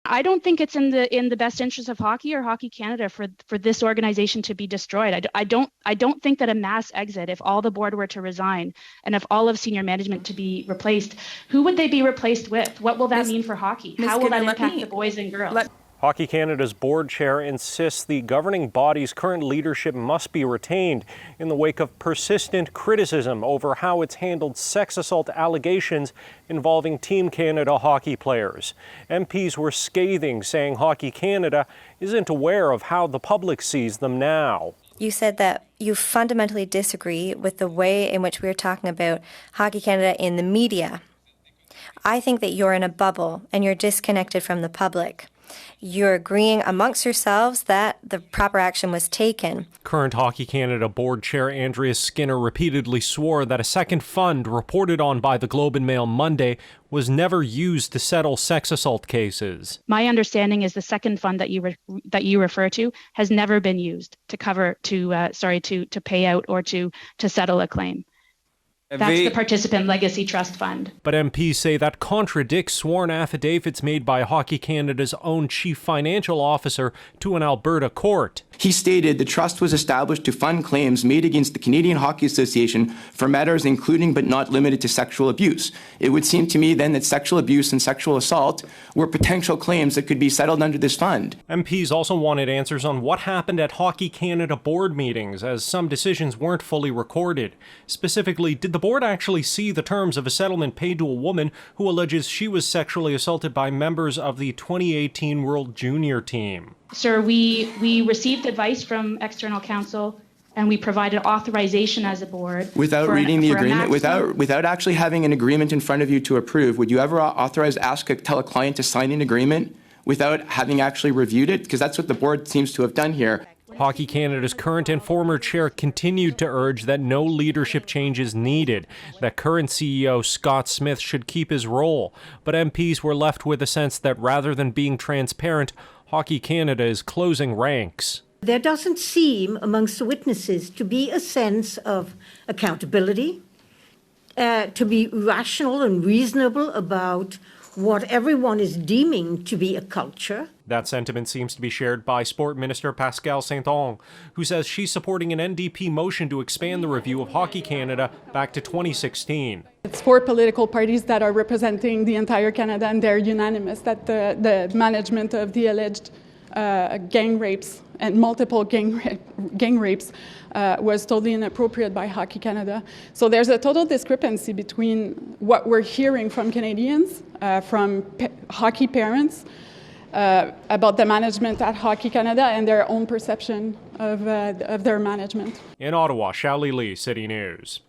I don't think it's in the best interest of hockey or Hockey Canada for this organization to be destroyed. I don't think that a mass exit, if all the board were to resign and if all of senior management to be replaced, who would they be replaced with? What will that mean for hockey? How will that impact the boys and girls? Hockey Canada's board chair insists the governing body's current leadership must be retained in the wake of persistent criticism over how it's handled sex assault allegations involving Team Canada hockey players. MPs were scathing, saying Hockey Canada isn't aware of how the public sees them now. You said that you fundamentally disagree with the way in which we are talking about Hockey Canada in the media. I think that you're in a bubble and you're disconnected from the public. You're agreeing amongst yourselves that the proper action was taken. Current Hockey Canada board chair Andrea Skinner repeatedly swore that a second fund reported on by the Globe and Mail Monday was never used to settle sex assault cases. My understanding is the second fund that you refer to has never been used to pay out or to settle a claim. That's the Participant Legacy Trust Fund. But MPs say that contradicts sworn affidavits made by Hockey Canada's own chief financial officer to an Alberta court. He stated the trust was established to fund claims made against the Canadian Hockey Association for matters including but not limited to sexual abuse. It would seem to me then that sexual abuse and sexual assault were potential claims that could be settled under this fund. MPs also wanted answers on what happened at Hockey Canada board meetings, as some decisions weren't fully recorded. Specifically, did the board actually see the terms of a settlement paid to a woman who alleges she was sexually assaulted by members of the 2018 World Junior team? Sir, we received advice from external counsel and we provided authorization as a board. Without reading the agreement, without actually having an agreement in front of you to approve, would you ever tell a client to sign an agreement without having actually reviewed it? Because that's what the board seems to have done here. Hockey Canada's current and former chair continued to urge that no leadership change is needed, that current CEO Scott Smith should keep his role. But MPs were left with a sense that rather than being transparent, Hockey Canada is closing ranks. There doesn't seem amongst the witnesses to be a sense of accountability, to be rational and reasonable about what everyone is deeming to be a culture. That sentiment seems to be shared by Sport Minister Pascale Saint-Onge, who says she's supporting an NDP motion to expand the review of Hockey Canada back to 2016. It's four political parties that are representing the entire Canada, and they're unanimous that the management of the alleged gang rapes and multiple gang rapes was totally inappropriate by Hockey Canada. So there's a total discrepancy between what we're hearing from Canadians, from hockey parents, about the management at Hockey Canada and their own perception of their management. In Ottawa, Shally Lee, City News.